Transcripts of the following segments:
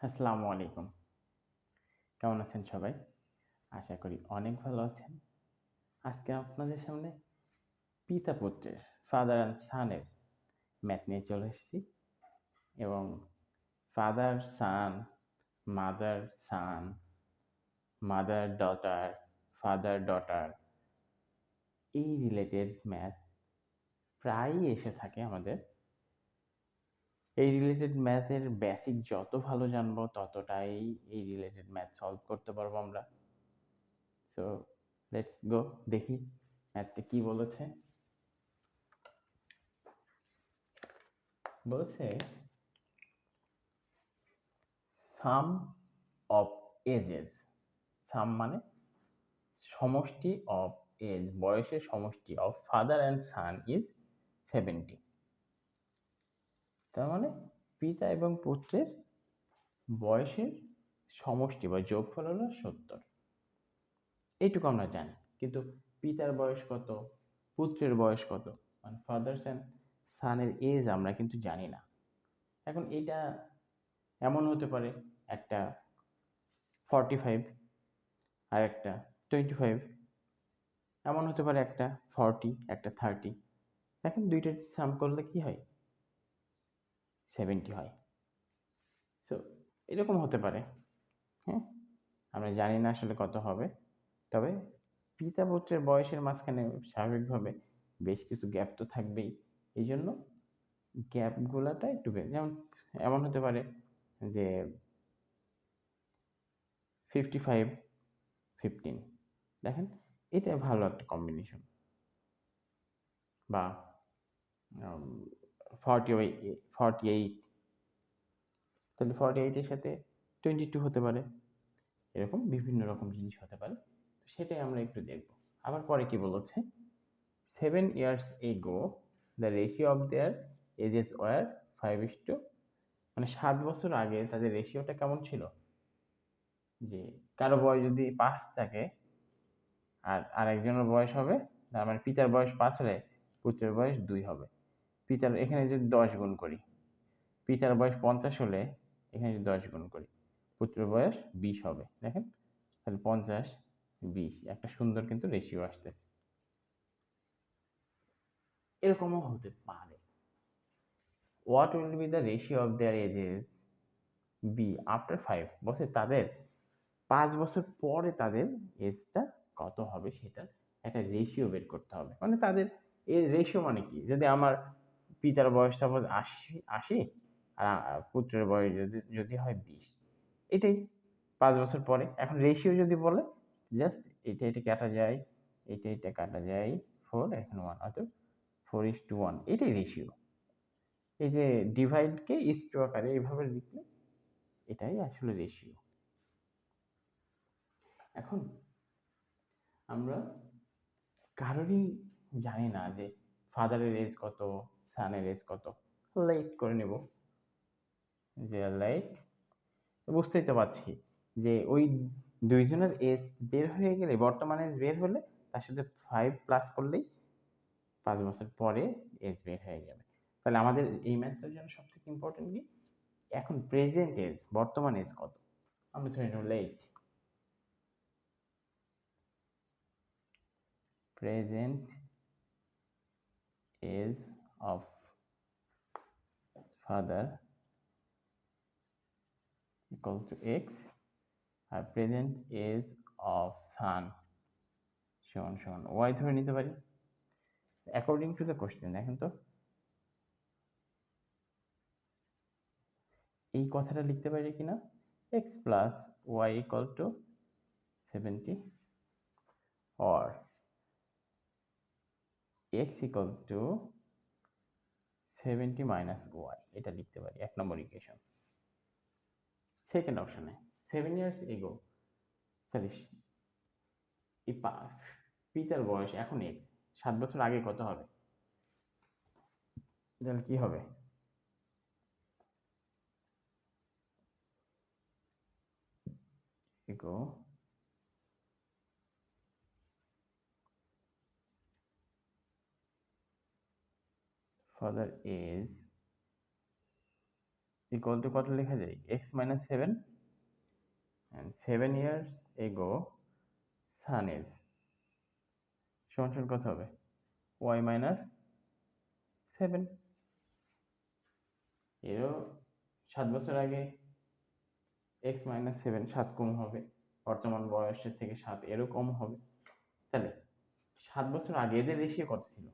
আসসালামু আলাইকুম। কেমন আছেন সবাই? আশা করি অনেক ভালো আছেন। আজকে আপনাদের সামনে পিতা-পুত্রের ফাদার অ্যান্ড সনের ম্যাথ নিয়ে চলে এসেছি এবং father son, mother son, mother daughter, father daughter এই রিলেটেড ম্যাথ প্রায়ই এসে থাকে আমাদের। এই রিলেটেড ম্যাথের বেসিক যত ভালো জানবো ততটাই এই রিলেটেড ম্যাথ সলভ করতে পারবো আমরা। সো লেটস গো, দেখি ম্যাথটা কি বলেছে। বলছে সাম অফ এজেস, সাম মানে সমষ্টি অফ এজ, বয়সের সমষ্টি of father and son is 70। তার মানে পিতা এবং পুত্রের বয়সের সমষ্টি বা যোগফল হলো 70। এইটুকু আমরা জানি, কিন্তু পিতার বয়স কত, পুত্রের বয়স কত, মানে ফাদার্স অ্যান্ড সানের এজ আমরা কিন্তু জানি না। এখন এটা এমন হতে পারে, একটা 45 আর একটা 25, এমন হতে পারে একটা 40 একটা 30। দেখেন দুইটা সাম করলে কি হয়, 70 হয়। সো এরকম হতে পারে। হ্যাঁ, আমরা জানি না আসলে কত হবে, তবে পিতা পুত্রের বয়সের মাঝখানে স্বাভাবিকভাবে বেশ কিছু গ্যাপ তো থাকবেই। এই জন্য গ্যাপগুলাটা একটু যেমন এমন হতে পারে যে 55 15, দেখেন এটা ভালো একটা কম্বিনেশন। বা 48, তাহলে 48-এর সাথে 22 হতে পারে। এরকম বিভিন্ন রকম জিনিস হতে পারে, তো সেটাই আমরা একটু দেখব। আবার পরে কি বলেছে, 7 years ago the ratio of their ages were 5:, মানে 7 বছর আগে তাদের রেশিওটা কেমন ছিল, যে কারো বয়স যদি 5 থাকে আর আরেকজনের বয়স হবে, তার মানে পিতার বয়স 5 হলে পুত্রের বয়স 2 হবে। পিতার এখানে যদি 10 গুণ করি, পিতার বয়স 50 হলে এখানে যদি 10 গুণ করি, পুত্রের বয়স 20 হবে। দেখেন তাহলে 50 20 একটা সুন্দর কিন্তু রেশিও আসতেছে। এরকমও হতে পারে, what will be the ratio of their ages be after 5, বলছে তাদের 5 বছর পরে তাদের এজটা কত হবে সেটার একটা রেশিও বের করতে হবে। মানে তাদের এই রেশিও মানে কি, যদি আমার পিতার বয়স সাপোজ 80 আর পুত্রের বয়স যদি যদি হয় 20, এটাই 5 বছর পরে। এখন রেশিও যদি বলে, জাস্ট এটা এটা কাটা যায়, এটা এটা কাটা যায়, 4 এখন 1, অর্থাৎ 4:1, এটাই রেশিও। এই যে ডিভাইডকে ইস্টু আকারে এইভাবে লিখলে এটাই আসলে রেশিও। এখন আমরা কারোরই জানি না যে ফাদারের এজ কত, সানের এজ কত। লাইট করে নেব, যে লাইট, বুঝতেই তো পারছি যে ওই দুইজনের এজ বের হয়ে গেলে, বর্তমানে এজ বের হলে তার সাথে 5 প্লাস করলেই 5 বছর পরে এজ বের হয়ে যাবে। তাহলে আমাদের এই ম্যাথটার জন্য সব থেকে ইম্পর্টেন্ট কি, এখন প্রেজেন্ট এজ, বর্তমান এজ কত, আমরা ধরে নেব let, present age of father equal to x, আর প্রেজেন্ট এজ অফ সান সমান সমান ওয়াই ধরে নিতে পারি অ্যাকর্ডিং টু দ্য কোশ্চেন। দেখেন তো, এই কথাটা লিখতে পারি কিনা, x plus y equal to 70, or x equal to 70 minus y, এটা লিখতে পারি 1 নম্বর ইকুয়েশন। সেকেন্ড অপশনে 7 years ago, তাহলে এই পিতার বয়স এখন এক্স, 7 বছর আগে কত হবে, তাহলে কি হবে, ago father is equal to কত লেখা যায়, x minus 7 and 7 years ago sun is সমান কত হবে, y মাইনাস 7। এরও 7 বছর আগে x মাইনাস 7 7 কম হবে, বর্তমান বয়সের থেকে 7 এরও কম হবে। তাহলে 7 বছর আগে এদের রেশিও কত ছিল,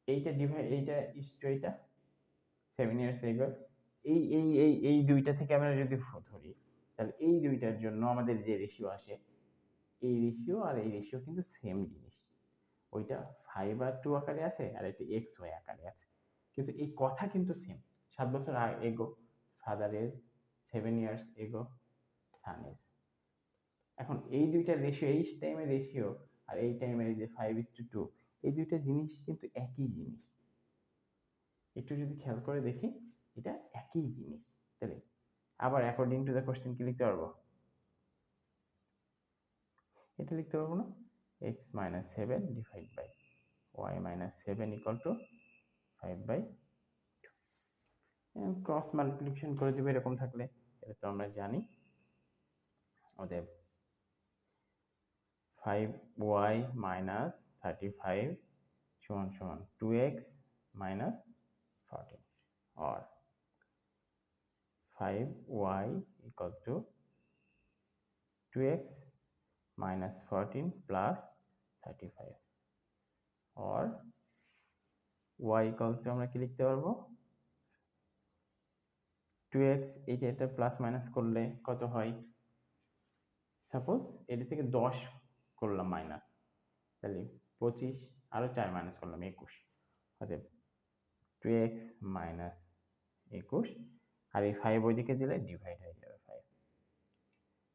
এইটা ডিভাইড এইটা ইস্টু এইটা 7 ইয়ার্স এগো, এই দুইটা থেকে আমরা যদি ধরি, তাহলে এই দুইটার জন্য আমাদের যে রেশিও আসে, এই রেশিও আর এই রেশিও কিন্তু সেম জিনিস। ওইটা 5/2 আকারে আছে আর এটা xy আকারে আছে, কিন্তু এই কথা কিন্তু সেম। 7 বছর এগো ফাদার এজ, 7 ইয়ার্স এগো সান এজ। এখন এই দুইটা রেশিও, এই টাইমের রেশিও আর এই টাইমের যে 5:2, এই দুইটা জিনিস কিন্তু একই জিনিস। একটু যদি খেয়াল করে দেখি, এটা একই জিনিস। তাহলে আবার অ্যাকর্ডিং টু দ্য কোশ্চেন কি লিখতে পারবো, এটা লিখতে পারবো না, x minus 7 divide by y minus 7 equal to 5/2। Cross multiplication করে দেবে এরকম থাকলে, এটা তো আমরা জানি। অতএব 5y মাইনাস 35 সমান সমান 2x minus 14, or 5y equal to 2x minus 14 plus 35, or y equal to আমরা কি লিখতে পারবো, 2x, এটা প্লাস মাইনাস করলে কত হয়, সাপোজ এটা থেকে 10 করলাম মাইনাস, তাহলে 25, আরো 4 মাইনাস করলাম 21, অতএব 2x মাইনাস 21, আর এই 5 ওইদিকে দিলে ডিভাইড হয়ে যাবে 5।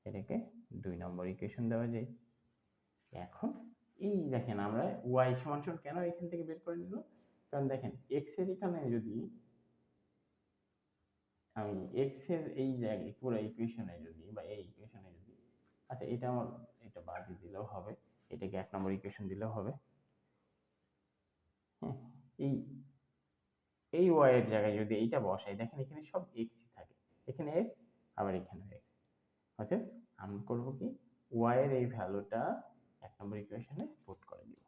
এটাকে 2 নম্বর ইকুয়েশন দেওয়া যায়। এখন এই দেখেন আমরা y সমান সমান কেন এখান থেকে বের করে নিল, কারণ দেখেন x এর এখানে যদি আমি x এর এই জায়গায় পুরো ইকুয়েশনে যদি, বা এই ইকুয়েশনে যদি, আচ্ছা এটা আমার এটা বাদ দিয়ে দিলেও হবে, এটাকে 1 নম্বর ইকুয়েশন দিলেও হবে। হ্যাঁ, এই এই y এর জায়গায় যদি এইটা বসাই, দেখেন এখানে সব x থাকে, এখানে x আবার এখানে x, অতএব আমরা করব কি, y এর এই ভ্যালুটা 1 নম্বর ইকুয়েশনে পুট করে দিব।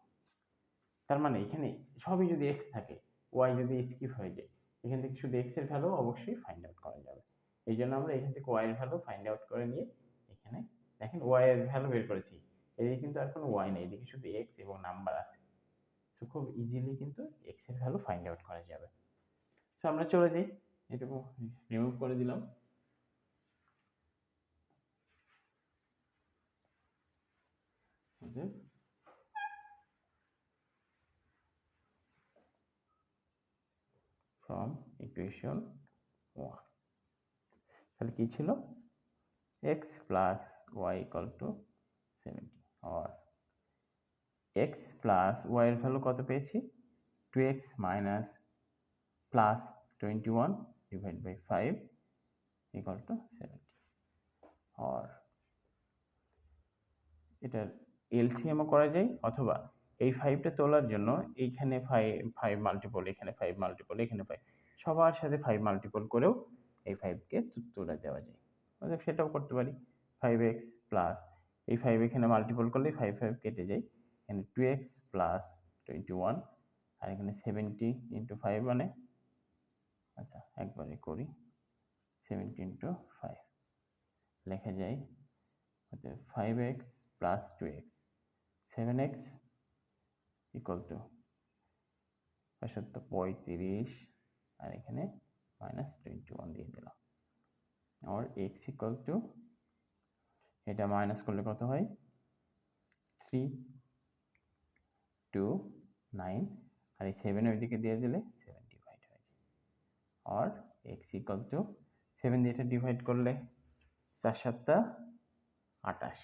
তার মানে এখানে সবই যদি x থাকে, y যদি স্কিপ হয়ে যায়, এখান থেকে শুধু x এর ভ্যালু অবশ্যই ফাইন্ড আউট করা যাবে। এই জন্য আমরা এখান থেকে y এর ভ্যালু ফাইন্ড আউট করে নিয়ে এখানে দেখেন y এর ভ্যালু বের করেছি, এদিকে কিন্তু আর কোনো y নেই, এদিকে শুধু x এবং নাম্বার আছে। তো খুব ইজিলি কিন্তু x এর ভ্যালু ফাইন্ড আউট করা যাবে। তো আমরা চলে যাই, এটুকু রিমুভ করে দিলাম। from equation 1, তাহলে কি ছিল, x plus y equal to 70, or x plus y এর ভ্যালু কত পেয়েছি, 2x minus plus 21 divided by 5 equal to 70, or এটার এলসিএম ও করা যায়, অথবা এই 5টা তোলার জন্য এইখানে 5 মাল্টিপল, এখানে 5 মাল্টিপল, এখানে 5, সবার সাথে 5 মাল্টিপল করেও এই 5 কে তুলে দেওয়া যায়, অতএব সেটাও করতে পারি। 5x প্লাস এই 5 এখানে মাল্টিপল করলে 5 5 কেটে যায়, এখানে 2x প্লাস 21, আর এখানে 70 ইন্টু 5 মানে, আচ্ছা একবারে করি, 70 ইন্টু 5 লেখা যায়, অতএব 5x plus 2x, 7x equal to 35, আর এখানে মাইনাস 21 দিয়ে দিলাম, আর x ইকুয়াল টু, এটা মাইনাস করলে কত হয়, 3 2 9, আর এই 7 ওইদিকে দিয়ে দিলে 7 ডিভাইড হয়ে যায়, আর x ইকুয়াল টু 7 দিয়ে এটা ডিভাইড করলে 4 7 28,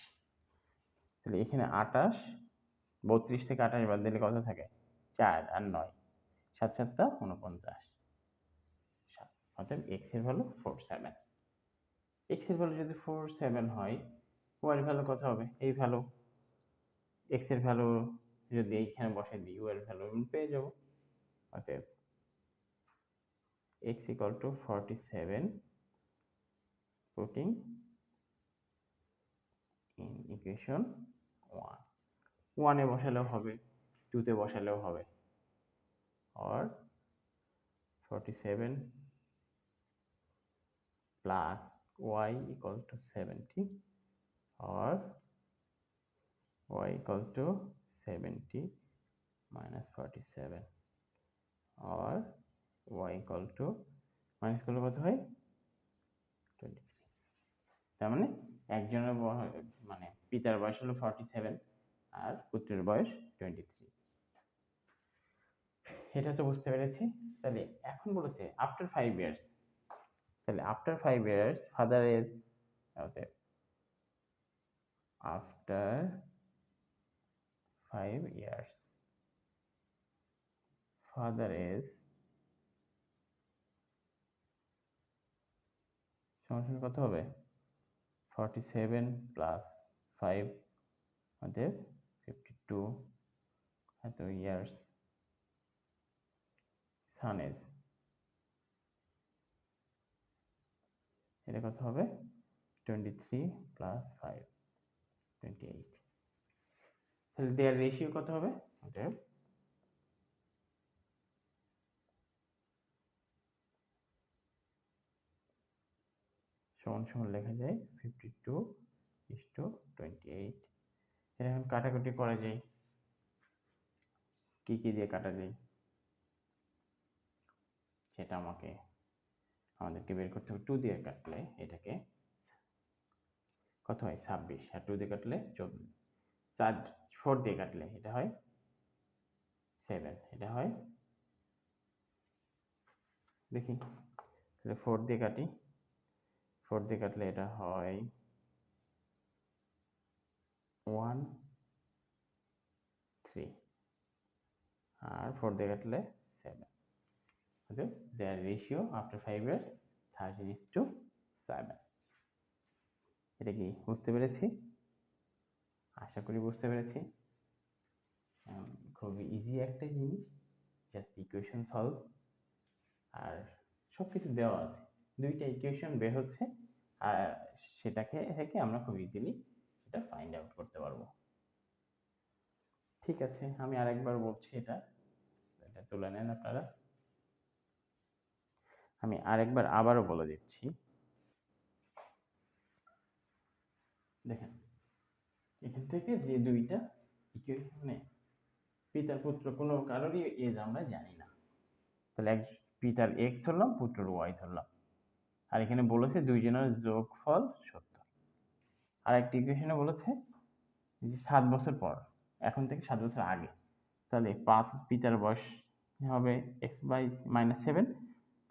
তাহলে এখানে 28, 32 থেকে 28 বাদ দিলে কত থাকে, 4 আর 9, 7 7 49, অতএব x এর ভ্যালু 47। x এর ভ্যালু যদি 47 হয়, y এর ভ্যালু কত হবে, এই ভ্যালু, x এর ভ্যালু যদি এইখানে বসাই দিই, y এর ভ্যালু আমি পেয়ে যাব। অতএব x equal to 47 putting in equation 1 1 এ বসালেও হবে 2 তে বসালেও হবে or 47 plus y equal to 70 or y equal to 70 minus 47 or y equal to minus করলে কত হয় 23 তার মানে একজনের মানে পিতার বয়স হলো 47 আর পুত্রের বয়স 23 এটা তো বুঝতে পেরেছি তাহলে এখন বলেছে আফটার 5 ইয়ার্স তাহলে after 5 years father is after 5 years father is সমান কত হবে 47 প্লাস 5 অতএব 52 এত ইয়ার্স son is এটা কত হবে 23 প্লাস 5 28 তাহলে দেয়ার রেশিও কত হবে অতএব সমান সমান লেখা যায় 52:28 এটা এখন কাটাকুটি করা যায় কি কি দিয়ে কাটা যায় সেটা আমাদেরকে বের করতে হবে 2 দিয়ে কাটলে এটাকে কত হয় 26 আর 2 দিয়ে কাটলে 4 দিয়ে কাটলে এটা হয় 7 এটা হয় দেখি তাহলে 4 দিয়ে কাটি 4 দিয়ে কাটলে এটা হয় 1 3 আর 4 দিয়ে কাটলে 7 ওকে their ratio after 5 years 13:7 এটা কি বুঝতে পেরেছি আশা করি বুঝতে পেরেছি খুবই ইজি একটা জিনিস জাস্ট ইকুয়েশন সলভ আর সবকিছু দেওয়া আছে দুইটা ইকুয়েশন বের হচ্ছে আর সেটাকে থেকে আমরা খুব ইজিলি এটা ফাইন্ড আউট করতে পারবো ঠিক আছে আমি আরেকবার বলছি এটা তুলে নেন আপনারা আমি আরেকবার আবারও বলে দিচ্ছি দেখেন এখান থেকে যে দুইটা ইকুয়েশনে পিতা পুত্র কোনো কারোরই এজ আমরা জানি না তাহলে এক পিতার এক্স ধরলাম পুত্রের ওয়াই ধরলাম আর এখানে বলেছে দুইজনের যোগফল 70 আর একটা ইকুয়েশনে বলেছে যে 7 বছর পর এখন থেকে 7 বছর আগে তাহলে পিতার বয়স হবে এক্স বাই -7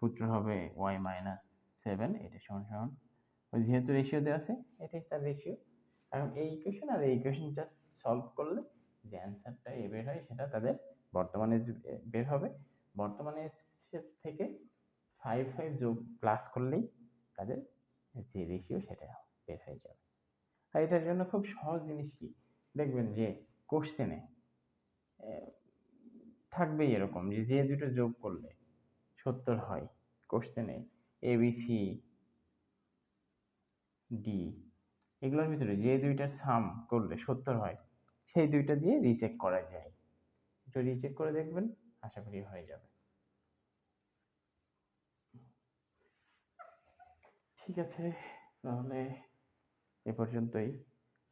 পুত্র হবে ওয়াই -7 এটা সমান সমান ওই যেহেতু রেশিও দেওয়া আছে এটাই তার রেশিও এখন এই ইকুয়েশন আর এই ইকুয়েশন জাস্ট সলভ করলে যে অ্যান্সারটা বের হয় সেটা তাদের বর্তমানে বের হবে বর্তমানে থেকে 5 যোগ প্লাস করলেই তাদের যে রেশিও সেটা বের হয়ে যাবে আর এটার জন্য খুব সহজ জিনিস কি দেখবেন যে কোশ্চেনে থাকবেই এরকম যে যে দুটো যোগ করলে 70 হয় কোশ্চেনে এ বি সি ডি এগুলোর ভিতরে যে দুইটার সাম করলে 70 হয় সেই দুইটা দিয়ে রিচেক করা যায় একটু রিচেক করে দেখবেন আশা করি হয়ে যাবে ঠিক আছে তাহলে এ পর্যন্তই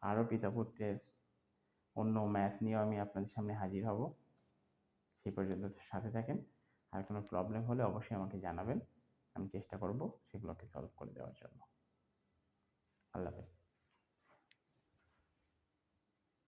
আরো পিতা পুত্রের অন্য ম্যাথ নিয়ে আমি আপনাদের সামনে হাজির হব সেই পর্যন্ত সাথে থাকেন আর কোনো প্রবলেম হলে অবশ্যই আমাকে জানাবেন আমি চেষ্টা করব সেগুলোকে সলভ